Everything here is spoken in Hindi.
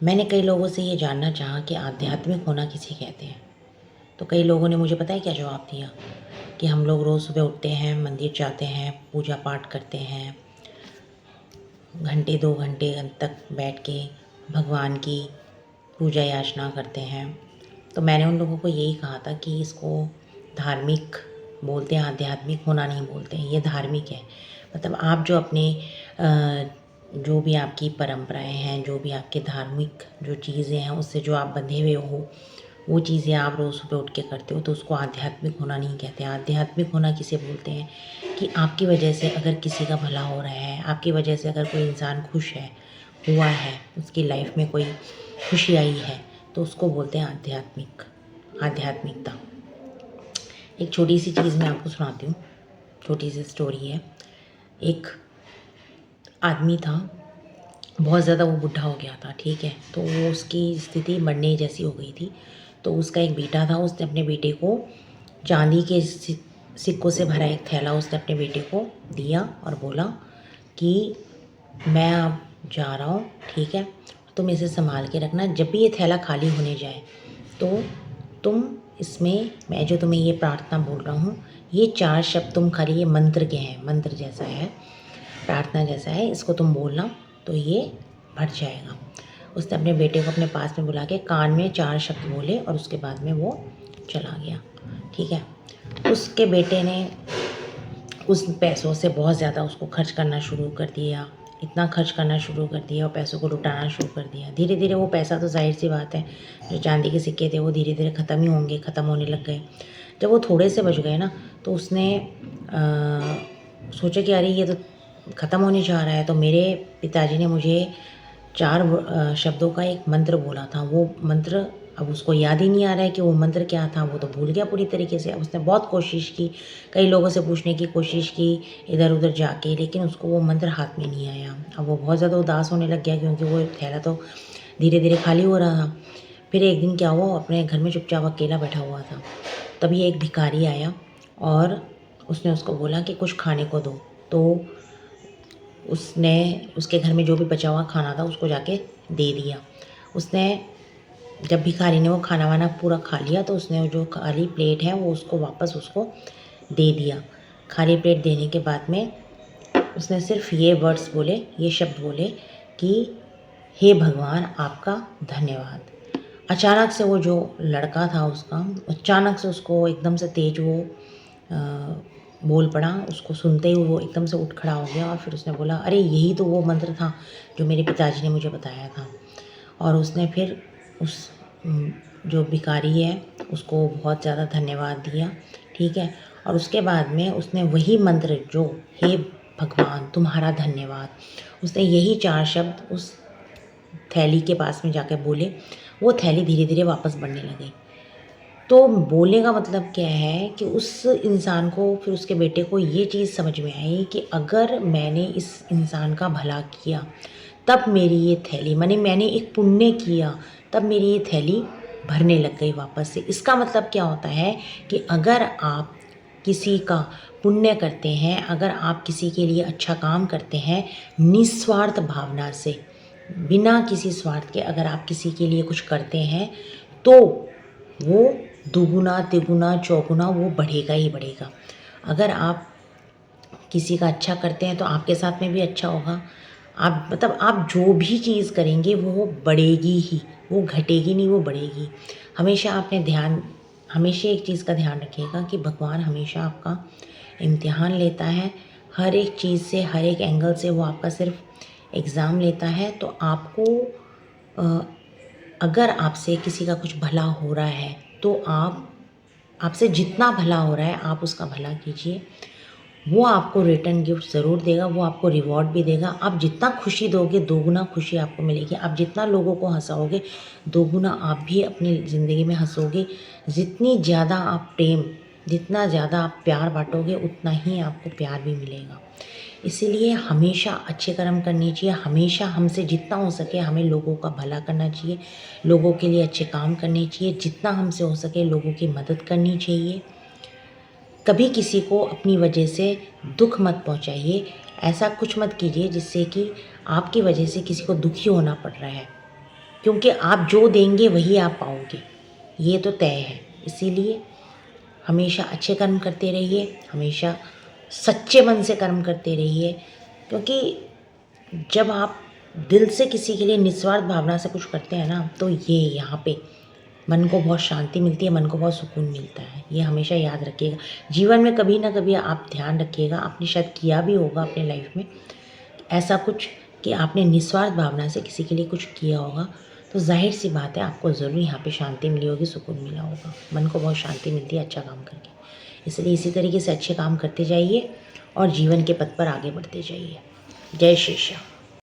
मैंने कई लोगों से ये जानना चाहा कि आध्यात्मिक होना किसे कहते हैं। तो कई लोगों ने मुझे पता है क्या जवाब दिया कि हम लोग रोज़ सुबह उठते हैं, मंदिर जाते हैं, पूजा पाठ करते हैं, घंटे 2 घंटे तक बैठ के भगवान की पूजा याचना करते हैं। तो मैंने उन लोगों को यही कहा था कि इसको धार्मिक बोलते हैं, आध्यात्मिक होना नहीं बोलते हैं, ये धार्मिक है। मतलब आप जो अपने जो भी आपकी परंपराएं हैं, जो भी आपके धार्मिक जो चीज़ें हैं, उससे जो आप बंधे हुए हो, वो चीज़ें आप रोज़ सुबह उठ के करते हो, तो उसको आध्यात्मिक होना नहीं कहते। आध्यात्मिक होना किसे बोलते हैं कि आपकी वजह से अगर किसी का भला हो रहा है, आपकी वजह से अगर कोई इंसान खुश है, हुआ है, उसकी लाइफ में कोई खुशी आई है, तो उसको बोलते हैं आध्यात्मिकता। एक छोटी सी चीज़ मैं आपको सुनाती हूँ, छोटी सी स्टोरी है। एक आदमी था, बहुत ज़्यादा वो बुढ़ा हो गया था, ठीक है। तो वो उसकी स्थिति मरने जैसी हो गई थी। तो उसका एक बेटा था, उसने अपने बेटे को चांदी के सिक्कों से भरा एक थैला उसने अपने बेटे को दिया और बोला कि मैं अब जा रहा हूँ, ठीक है, तुम इसे संभाल के रखना। जब भी ये थैला खाली होने जाए तो तुम इसमें, मैं जो तुम्हें ये प्रार्थना बोल रहा हूँ, ये 4 शब्द तुम खाली, ये मंत्र के हैं, मंत्र जैसा है, प्रार्थना जैसा है, इसको तुम बोलना तो ये भर जाएगा। उसने अपने बेटे को अपने पास में बुला के कान में 4 शब्द बोले और उसके बाद में वो चला गया, ठीक है। उसके बेटे ने उस पैसों से बहुत ज़्यादा उसको खर्च करना शुरू कर दिया, इतना खर्च करना शुरू कर दिया और पैसों को लुटाना शुरू कर दिया। धीरे धीरे वो पैसा, तो जाहिर सी बात है, जो चांदी के सिक्के थे वो धीरे धीरे ख़त्म ही होंगे, ख़त्म होने लग गए। जब वो थोड़े से बच गए ना, तो उसने सोचा कि अरे ये तो ख़त्म होने जा रहा है। तो मेरे पिताजी ने मुझे 4 शब्दों का एक मंत्र बोला था। वो मंत्र अब उसको याद ही नहीं आ रहा है कि वो मंत्र क्या था, वो तो भूल गया पूरी तरीके से। अब उसने बहुत कोशिश की, कई लोगों से पूछने की कोशिश की इधर उधर जाके, लेकिन उसको वो मंत्र हाथ में नहीं आया। अब वो बहुत ज़्यादा उदास होने लग गया क्योंकि वो थैला तो धीरे धीरे खाली हो रहा था। फिर एक दिन क्या हुआ, वो अपने घर में चुपचाप अकेला बैठा हुआ था। तभी एक भिखारी आया और उसने उसको बोला कि कुछ खाने को दो। तो उसने उसके घर में जो भी बचा हुआ खाना था उसको जाके दे दिया। उसने, जब भिखारी ने वो खाना वाना पूरा खा लिया, तो उसने जो खाली प्लेट है वो उसको वापस उसको दे दिया। खाली प्लेट देने के बाद में उसने सिर्फ ये वर्ड्स बोले, ये शब्द बोले कि हे भगवान आपका धन्यवाद। अचानक से वो जो लड़का था उसका, अचानक से उसको एकदम से तेज वो बोल पड़ा। उसको सुनते ही वो एकदम से उठ खड़ा हो गया और फिर उसने बोला अरे यही तो वो मंत्र था जो मेरे पिताजी ने मुझे बताया था। और उसने फिर उस जो भिखारी है उसको बहुत ज़्यादा धन्यवाद दिया, ठीक है। और उसके बाद में उसने वही मंत्र जो हे भगवान तुम्हारा धन्यवाद, उसने यही 4 शब्द उस थैली के पास में जाकर बोले। वो थैली धीरे धीरे वापस बढ़ने लगी। तो बोलने का मतलब क्या है कि उस इंसान को, फिर उसके बेटे को ये चीज़ समझ में आई कि अगर मैंने इस इंसान का भला किया तब मेरी ये थैली, मैंने एक पुण्य किया तब मेरी ये थैली भरने लग गई वापस से। इसका मतलब क्या होता है कि अगर आप किसी का पुण्य करते हैं, अगर आप किसी के लिए अच्छा काम करते हैं निस्वार्थ भावना से, बिना किसी स्वार्थ के, अगर आप किसी के लिए कुछ करते हैं तो वो दुगुना तिगुना चौगुना वो बढ़ेगा ही बढ़ेगा। अगर आप किसी का अच्छा करते हैं तो आपके साथ में भी अच्छा होगा। आप मतलब आप जो भी चीज़ करेंगे वो बढ़ेगी ही, वो घटेगी नहीं, वो बढ़ेगी। हमेशा आपने हमेशा एक चीज़ का ध्यान रखिएगा कि भगवान हमेशा आपका इम्तिहान लेता है। हर एक चीज़ से, हर एक एंगल से वो आपका सिर्फ एग्ज़ाम लेता है। तो आपको अगर आपसे किसी का कुछ भला हो रहा है तो आपसे जितना भला हो रहा है आप उसका भला कीजिए। वो आपको रिटर्न गिफ्ट ज़रूर देगा, वो आपको रिवॉर्ड भी देगा। आप जितना खुशी दोगे दोगुना खुशी आपको मिलेगी। आप जितना लोगों को हँसाओगे दोगुना आप भी अपनी ज़िंदगी में हँसोगे। जितनी ज़्यादा आप प्रेम, जितना ज़्यादा आप प्यार बांटोगे उतना ही आपको प्यार भी मिलेगा। इसीलिए हमेशा अच्छे कर्म करने चाहिए। हमेशा हमसे जितना हो सके हमें लोगों का भला करना चाहिए, लोगों के लिए अच्छे काम करने चाहिए। जितना हमसे हो सके लोगों की मदद करनी चाहिए। कभी किसी को अपनी वजह से दुख मत पहुंचाइए। ऐसा कुछ मत कीजिए जिससे कि आपकी वजह से किसी को दुखी होना पड़ रहा है। क्योंकि आप जो देंगे वही आप पाओगे, ये तो तय है। इसीलिए हमेशा अच्छे कर्म करते रहिए, हमेशा सच्चे मन से कर्म करते रहिए, क्योंकि जब आप दिल से किसी के लिए निस्वार्थ भावना से कुछ करते हैं ना, तो ये यहाँ पे मन को बहुत शांति मिलती है, मन को बहुत सुकून मिलता है। ये हमेशा याद रखिएगा। जीवन में कभी ना कभी आप ध्यान रखिएगा, आपने शायद किया भी होगा अपने लाइफ में ऐसा कुछ कि आपने निस्वार्थ भावना से किसी के लिए कुछ किया होगा, तो जाहिर सी बात है आपको ज़रूर यहाँ पे शांति मिली होगी, सुकून मिला होगा, मन को बहुत शांति मिलती है अच्छा काम करके। इसलिए इसी तरीके से अच्छे काम करते जाइए और जीवन के पथ पर आगे बढ़ते जाइए। जय श्री श्याम।